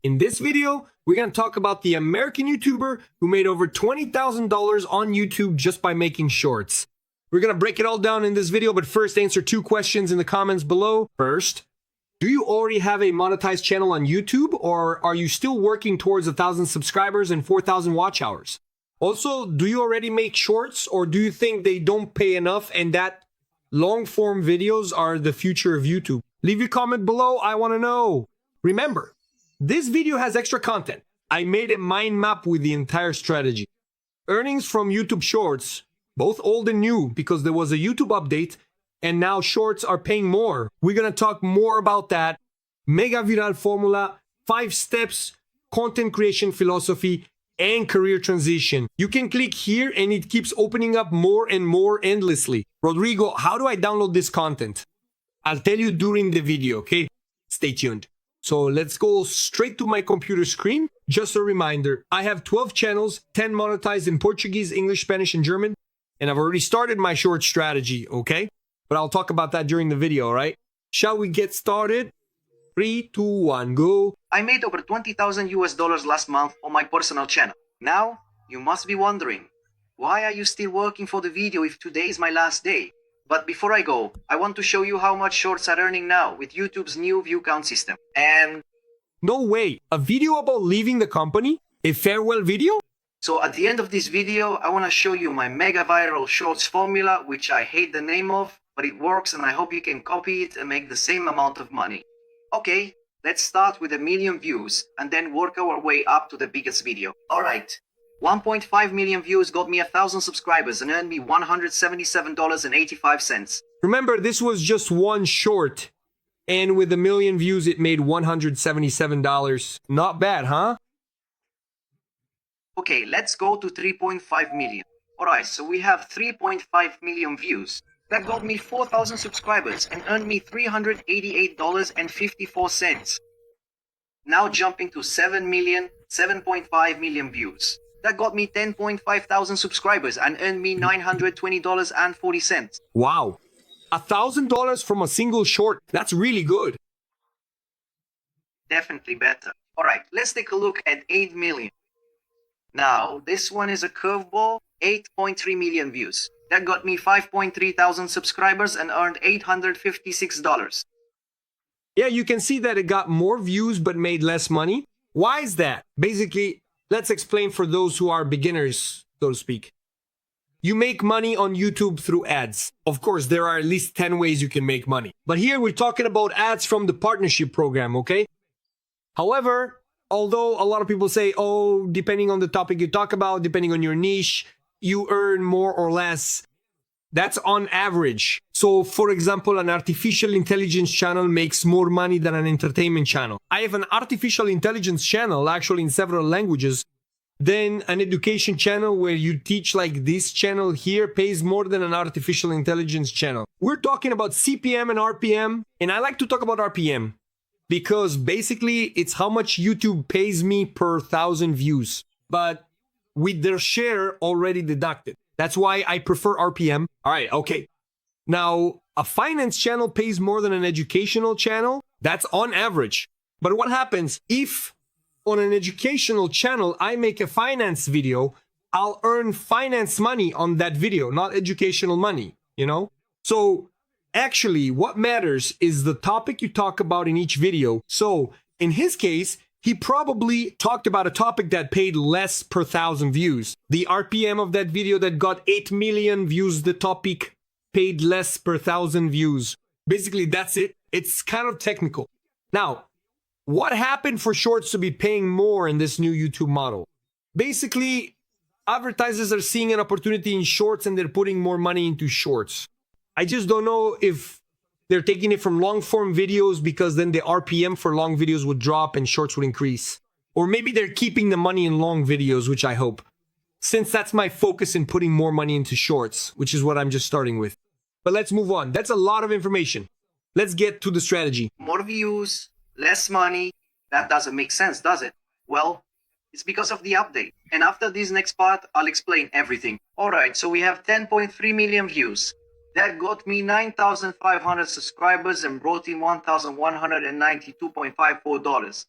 In this video, we're going to talk about the American YouTuber who made over $20,000 on YouTube just by making shorts. We're going to break it all down in this video, but first answer 2 questions in the comments below. First, do you already have a monetized channel on YouTube, or are you still working towards 1,000 subscribers and 4,000 watch hours? Also, do you already make shorts, or do you think they don't pay enough and that long form videos are the future of YouTube? Leave your comment below, I want to know. Remember, this video has extra content. I made a mind map with the entire strategy. Earnings from YouTube Shorts, both old and new, because there was a YouTube update, and now shorts are paying more. We're gonna talk more about that. Mega viral formula, 5 steps, content creation philosophy, and career transition. You can click here and it keeps opening up more and more endlessly. Rodrigo, how do I download this content? I'll tell you during the video, okay? Stay tuned. So let's go straight to my computer screen. Just a reminder, I have 12 channels, 10 monetized in Portuguese, English, Spanish, and German. And I've already started my short strategy, okay? But I'll talk about that during the video, all right? Shall we get started? 3, 2, 1, go. I made over $20,000 last month on my personal channel. Now, you must be wondering, why are you still working for the video if today is my last day? But before I go, I want to show you how much shorts are earning now with YouTube's new view count system. And no way, a video about leaving the company? A farewell video? so at the end of this video, I want to show you my mega viral shorts formula, which I hate the name of, but it works and I hope you can copy it and make the same amount of money. Okay, let's start with 1 million views and then work our way up to the biggest video. Alright, 1.5 million views got me 1,000 subscribers and earned me $177.85. Remember, this was just one short, and with 1 million views, it made $177. Not bad, huh? Okay, let's go to 3.5 million. Alright, so we have 3.5 million views. That got me 4,000 subscribers and earned me $388.54. Now jumping to 7.5 million views. That got me 10.5 thousand subscribers and earned me $920.40. Wow. $1,000 from a single short. That's really good. Definitely better. Alright, let's take a look at 8 million. Now, this one is a curveball, 8.3 million views. That got me 5.3 thousand subscribers and earned $856. Yeah, you can see that it got more views but made less money. Why is that? Basically, let's explain for those who are beginners, so to speak. You make money on YouTube through ads. Of course, there are at least 10 ways you can make money. But here we're talking about ads from the partnership program, okay? However, although a lot of people say, oh, depending on the topic you talk about, depending on your niche, you earn more or less. That's on average. So, for example, an artificial intelligence channel makes more money than an entertainment channel. I have an artificial intelligence channel, actually in several languages. Then an education channel where you teach, like this channel here, pays more than an artificial intelligence channel. We're talking about CPM and RPM, and I like to talk about RPM because basically it's how much YouTube pays me per 1,000 views, but with their share already deducted. That's why I prefer RPM. All right, okay. Now, a finance channel pays more than an educational channel. That's on average. But what happens if on an educational channel, I make a finance video, I'll earn finance money on that video, not educational money, you know? So actually, what matters is the topic you talk about in each video. So in his case, he probably talked about a topic that paid less per 1,000 views. The RPM of that video that got 8 million views, the topic paid less per 1,000 views. Basically, that's it. It's kind of technical. Now, what happened for shorts to be paying more in this new YouTube model? Basically, advertisers are seeing an opportunity in shorts and they're putting more money into shorts. I just don't know if they're taking it from long form videos because then the RPM for long videos would drop and shorts would increase. Or maybe they're keeping the money in long videos, which I hope. Since that's my focus in putting more money into shorts, which is what I'm just starting with. But let's move on. That's a lot of information. Let's get to the strategy. More views, less money. That doesn't make sense, does it? Well, it's because of the update. And after this next part, I'll explain everything. Alright, so we have 10.3 million views. That got me 9,500 subscribers and brought in $1,192.54.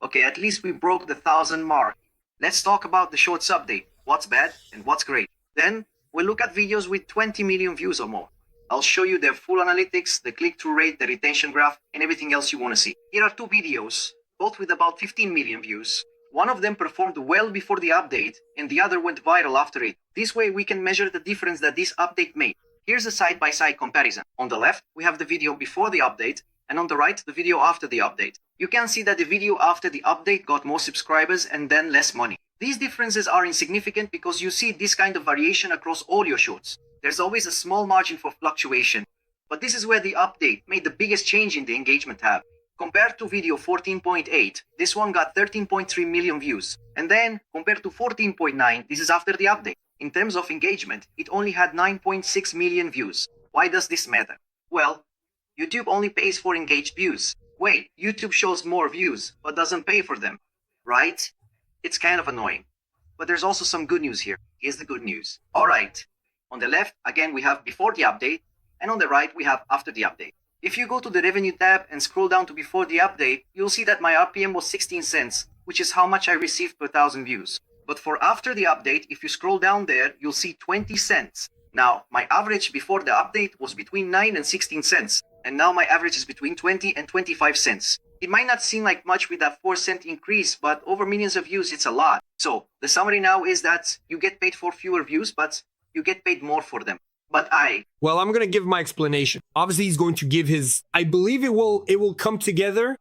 Okay, at least we broke the 1,000 mark. Let's talk about the shorts update. What's bad and what's great. Then we'll look at videos with 20 million views or more. I'll show you their full analytics, the click-through rate, the retention graph, and everything else you want to see. Here are two videos, both with about 15 million views. One of them performed well before the update, and the other went viral after it. This way we can measure the difference that this update made. Here's a side-by-side comparison. On the left, we have the video before the update, and on the right, the video after the update. You can see that the video after the update got more subscribers and then less money. These differences are insignificant because you see this kind of variation across all your shorts. There's always a small margin for fluctuation, but this is where the update made the biggest change in the engagement tab. Compared to video 14.8, this one got 13.3 million views. And then, compared to 14.9, this is after the update. In terms of engagement, it only had 9.6 million views. Why does this matter? Well, YouTube only pays for engaged views. Wait, YouTube shows more views, but doesn't pay for them, right? It's kind of annoying. But there's also some good news here. Here's the good news. Alright, on the left, again, we have before the update, and on the right, we have after the update. If you go to the revenue tab and scroll down to before the update, you'll see that my RPM was 16 cents, which is how much I received per 1,000 views. But for after the update, if you scroll down there, you'll see 20 cents. Now, my average before the update was between 9 and 16 cents, and now my average is between 20 and 25 cents. It might not seem like much with that 4-cent increase, but over millions of views, it's a lot. So, the summary now is that you get paid for fewer views, but you get paid more for them. Well, I'm going to give my explanation. Obviously, he's going to give his... I believe it will come together.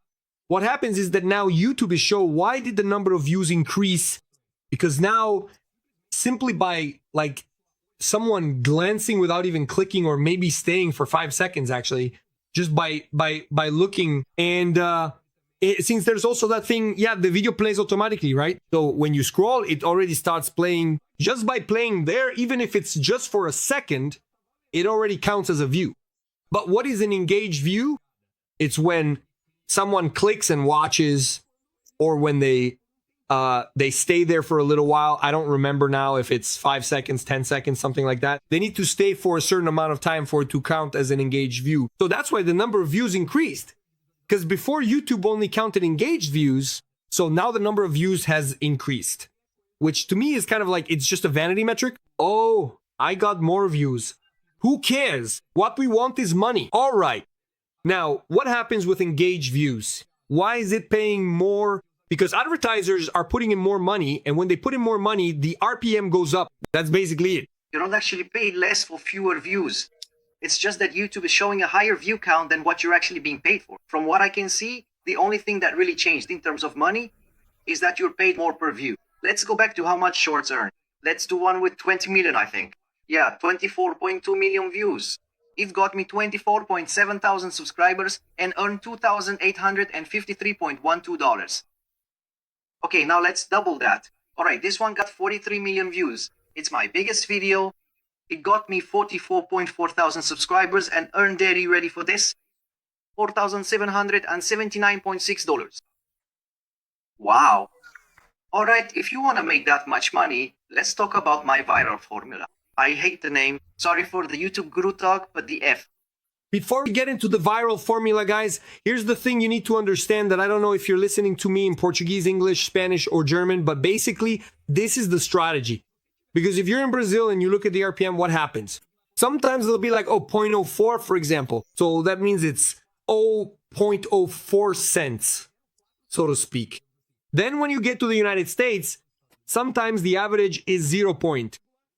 What happens is that now YouTube is showing why did the number of views increase? Because now, simply by like someone glancing without even clicking or maybe staying for 5 seconds, actually, just by looking, and since there's also that thing, yeah, the video plays automatically, right? So when you scroll, it already starts playing. Just by playing there, even if it's just for a second, it already counts as a view. But what is an engaged view? It's when someone clicks and watches, or when they stay there for a little while. I don't remember now if it's 5 seconds, 10 seconds, something like that. They need to stay for a certain amount of time for it to count as an engaged view. So that's why the number of views increased. Because before, YouTube only counted engaged views, so now the number of views has increased. Which to me is kind of like, it's just a vanity metric. Oh, I got more views. Who cares? What we want is money. All right. Now, what happens with engaged views? Why is it paying more? Because advertisers are putting in more money, and when they put in more money, the RPM goes up. That's basically it. You don't actually pay less for fewer views. It's just that YouTube is showing a higher view count than what you're actually being paid for. From what I can see, the only thing that really changed in terms of money is that you're paid more per view. Let's go back to how much shorts earn. Let's do one with 20 million, I think. Yeah, 24.2 million views. It got me 24.7 thousand subscribers and earned $2,853.12. Okay, now let's double that. Alright, this one got 43 million views. It's my biggest video. It got me 44.4 thousand subscribers and earned, are you ready for this? $4,779.6. Wow. Alright, if you want to make that much money, let's talk about my viral formula. I hate the name. Sorry for the YouTube guru talk, but the F. Before we get into the viral formula, guys, here's the thing you need to understand that I don't know if you're listening to me in Portuguese, English, Spanish, or German, but basically, this is the strategy. Because if you're in Brazil and you look at the RPM, what happens? Sometimes it'll be like, 0.04, for example. So that means it's 0.04 cents, so to speak. Then when you get to the United States, sometimes the average is 0.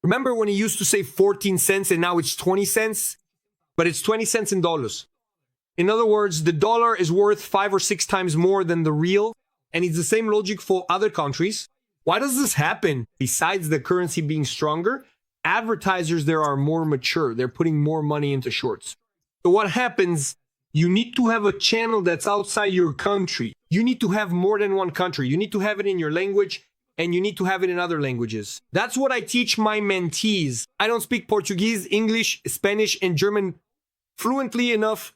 Remember when it used to say 14 cents and now it's 20 cents? But it's 20 cents in dollars. In other words, the dollar is worth 5 or 6 times more than the real. And it's the same logic for other countries. Why does this happen? Besides the currency being stronger, advertisers there are more mature. They're putting more money into shorts. So what happens? You need to have a channel that's outside your country. You need to have more than one country. You need to have it in your language, and you need to have it in other languages. That's what I teach my mentees. I don't speak Portuguese, English, Spanish, and German fluently enough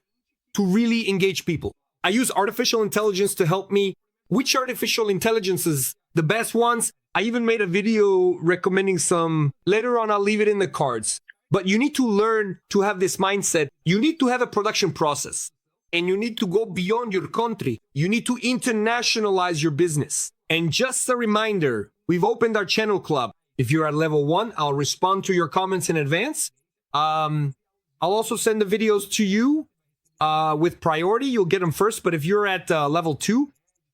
to really engage people. I use artificial intelligence to help me. Which artificial intelligences? The best ones? I even made a video recommending some. Later on, I'll leave it in the cards. But you need to learn to have this mindset. You need to have a production process. and you need to go beyond your country. You need to internationalize your business. And just a reminder, we've opened our channel club. If you're at level 1, I'll respond to your comments in advance. I'll also send the videos to you with priority. You'll get them first. But if you're at level 2,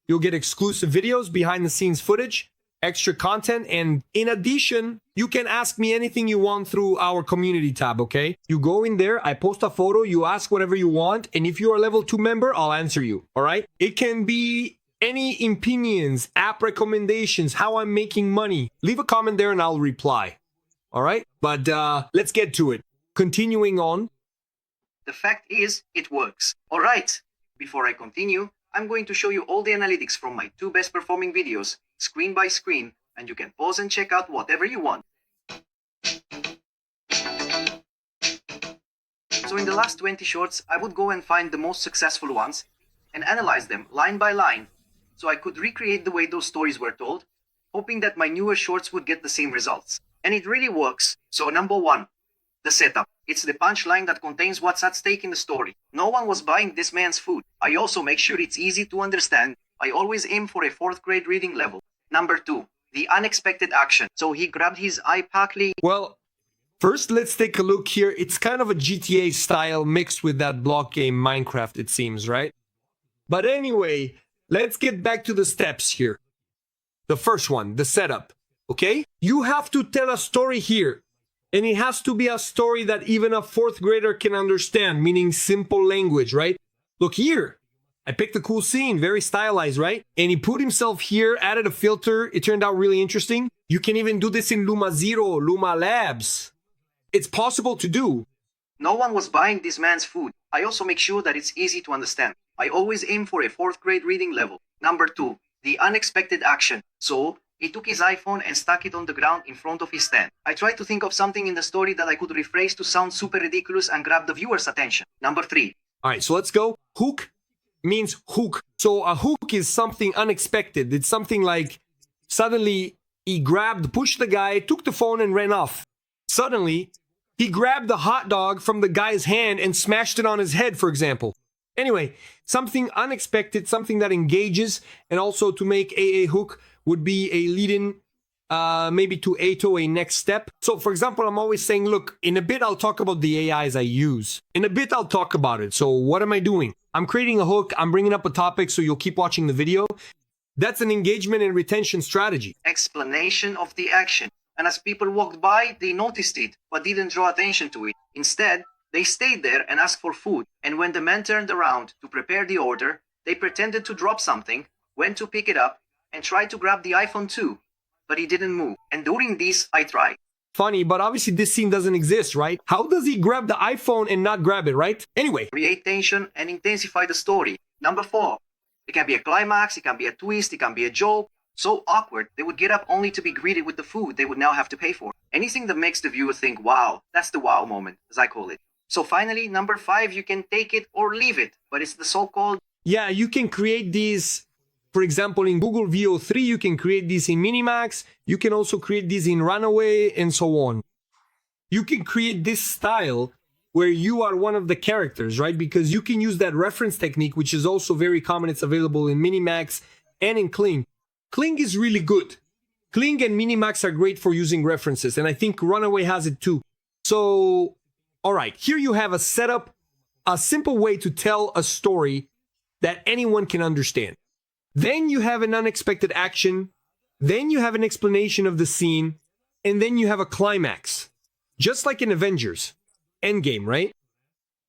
you'll get exclusive videos, behind the scenes footage, extra content. And in addition, you can ask me anything you want through our community tab, okay? You go in there, I post a photo, you ask whatever you want. And if you're a level 2 member, I'll answer you, all right? It can be any opinions, app recommendations, how I'm making money. Leave a comment there and I'll reply, all right? But let's get to it. Continuing on. The fact is, it works. Alright, before I continue, I'm going to show you all the analytics from my 2 best performing videos, screen by screen, and you can pause and check out whatever you want. So in the last 20 shorts, I would go and find the most successful ones and analyze them line by line, so I could recreate the way those stories were told, hoping that my newer shorts would get the same results. And it really works. So number 1, the setup. It's the punchline that contains what's at stake in the story. No one was buying this man's food. I also make sure it's easy to understand. I always aim for a 4th grade reading level. Number 2, the unexpected action. So he grabbed his iPackly. Well, first let's take a look here. It's kind of a GTA style mixed with that block game Minecraft, it seems, right? But anyway, let's get back to the steps here. The first one, the setup, okay? You have to tell a story here. And it has to be a story that even a 4th grader can understand, meaning simple language, right? Look here. I picked a cool scene, very stylized, right? And he put himself here, added a filter. It turned out really interesting. You can even do this in Luma Zero, Luma Labs. It's possible to do. No one was buying this man's food. I also make sure that it's easy to understand. I always aim for a 4th grade reading level. Number 2, the unexpected action. So he took his iPhone and stuck it on the ground in front of his stand. I tried to think of something in the story that I could rephrase to sound super ridiculous and grab the viewer's attention. Number 3. All right, so let's go. Hook means hook. So a hook is something unexpected. It's something like suddenly he pushed the guy, took the phone and ran off. Suddenly, he grabbed the hot dog from the guy's hand and smashed it on his head, for example. Anyway, something unexpected, something that engages, and also to make a hook would be a lead-in, maybe to a next step. So, for example, I'm always saying, look, in a bit, I'll talk about the AIs I use. In a bit, I'll talk about it. So what am I doing? I'm creating a hook. I'm bringing up a topic, so you'll keep watching the video. That's an engagement and retention strategy. Explanation of the action. And as people walked by, they noticed it, but didn't draw attention to it. Instead, they stayed there and asked for food. And when the man turned around to prepare the order, they pretended to drop something, went to pick it up, and tried to grab the iPhone too, but he didn't move. And during this, I tried. Funny, but obviously this scene doesn't exist, right? How does he grab the iPhone and not grab it, right? Anyway. Create tension and intensify the story. Number 4, it can be a climax, it can be a twist, it can be a joke. So awkward, they would get up only to be greeted with the food they would now have to pay for. Anything that makes the viewer think, wow, that's the wow moment, as I call it. So finally, number 5, you can take it or leave it, but it's the so-called... Yeah, you can create these. For example, in Google VO3, you can create these in Minimax. You can also create these in Runaway and so on. You can create this style where you are one of the characters, right? Because you can use that reference technique, which is also very common. It's available in Minimax and in Kling. Kling is really good. Kling and Minimax are great for using references. And I think Runaway has it too. So, all right, here you have a setup, a simple way to tell a story that anyone can understand. Then you have an unexpected action. Then you have an explanation of the scene. And then you have a climax. Just like in Avengers Endgame, right?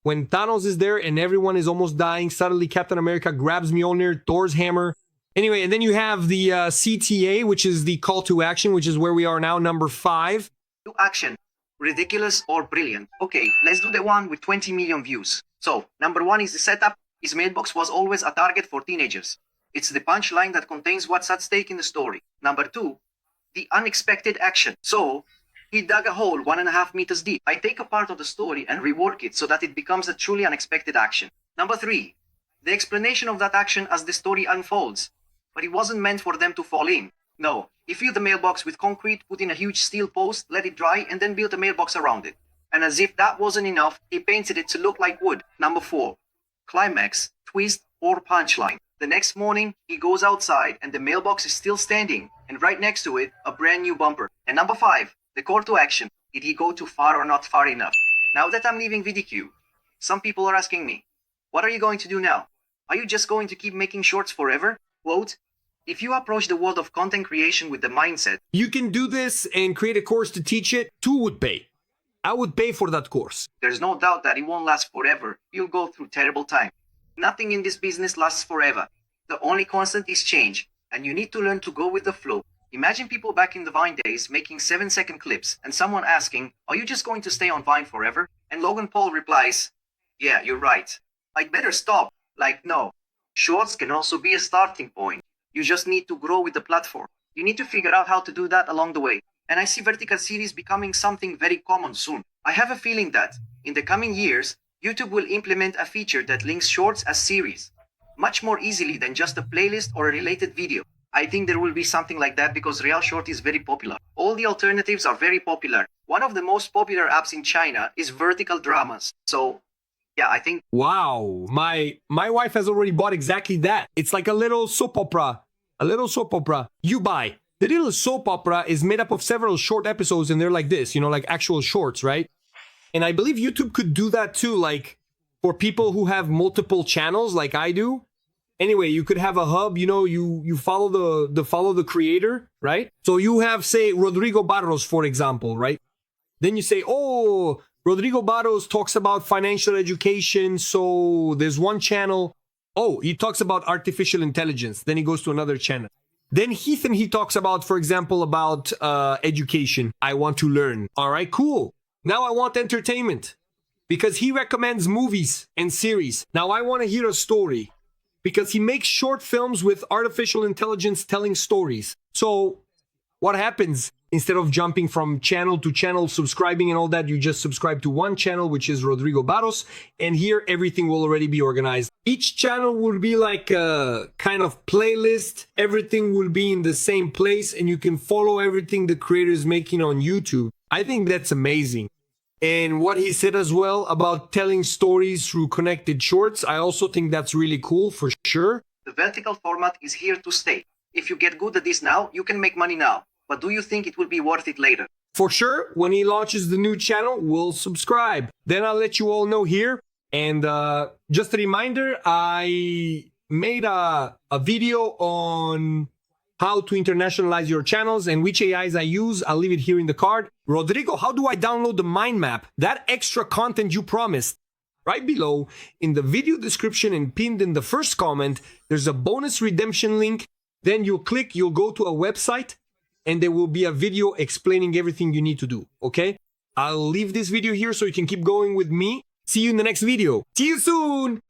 When Thanos is there and everyone is almost dying, suddenly Captain America grabs Mjolnir, Thor's hammer. Anyway, and then you have the CTA, which is the call to action, which is where we are now, number 5. To action. Ridiculous or brilliant. Okay, let's do the one with 20 million views. So, number 1 is the setup. His mailbox was always a target for teenagers. It's the punchline that contains what's at stake in the story. Number 2, the unexpected action. So, he dug a hole 1.5 meters deep. I take a part of the story and rework it so that it becomes a truly unexpected action. Number 3, the explanation of that action as the story unfolds. But it wasn't meant for them to fall in. No, he filled the mailbox with concrete, put in a huge steel post, let it dry, and then built a mailbox around it. And as if that wasn't enough, he painted it to look like wood. Number 4, climax, twist, or punchline. The next morning, he goes outside and the mailbox is still standing, and right next to it, a brand new bumper. And number 5, the call to action. Did he go too far or not far enough? Now that I'm leaving VDQ, some people are asking me, what are you going to do now? Are you just going to keep making shorts forever? Quote, if you approach the world of content creation with the mindset, You can do this and create a course to teach it, who would pay? I would pay for that course. there's no doubt that it won't last forever. You'll go through terrible times. Nothing in this business lasts forever. The only constant is change, and you need to learn to go with the flow. Imagine people back in the Vine days making 7-second clips and someone asking, are you just going to stay on Vine forever? And Logan Paul replies, yeah, you're right. I'd better stop. Like, no. Shorts can also be a starting point. You just need to grow with the platform. You need to figure out how to do that along the way. And I see vertical series becoming something very common soon. I have a feeling that, in the coming years, YouTube will implement a feature that links shorts as series, much more easily than just a playlist or a related video. I think there will be something like that because Real Short is very popular. All the alternatives are very popular. One of the most popular apps in China is Vertical Dramas. So, yeah, I think Wow, my wife has already bought exactly that. It's like a little soap opera. A little soap opera you buy. The little soap opera is made up of several short episodes and they're like this, like actual shorts, right? And I believe YouTube could do that too, like for people who have multiple channels like I do. Anyway, you could have a hub, you follow the creator, right? So you have, say, Rodrigo Barros, for example, right? Then you say, oh, Rodrigo Barros talks about financial education. So there's one channel. Oh, he talks about artificial intelligence. Then he goes to another channel. Then he talks about, for example, about education. I want to learn. All right, cool. Now I want entertainment because he recommends movies and series. Now I want to hear a story because he makes short films with artificial intelligence telling stories. So what happens? Instead of jumping from channel to channel, subscribing and all that, you just subscribe to one channel, which is Rodrigo Barros. And here, everything will already be organized. Each channel will be like a kind of playlist. Everything will be in the same place and you can follow everything the creator is making on YouTube. I think that's amazing. And what he said as well about telling stories through connected shorts, I also think that's really cool for sure. the vertical format is here to stay. If you get good at this now, you can make money now. But do you think it will be worth it later? For sure, when he launches the new channel, we'll subscribe. Then I'll let you all know here. And just a reminder, I made a video on how to internationalize your channels and which AIs I use. I'll leave it here in the card. Rodrigo, how do I download the mind map? That extra content you promised. Right below, in the video description and pinned in the first comment, there's a bonus redemption link. Then you'll click, you'll go to a website, and there will be a video explaining everything you need to do, okay? I'll leave this video here so you can keep going with me. See you in the next video. See you soon!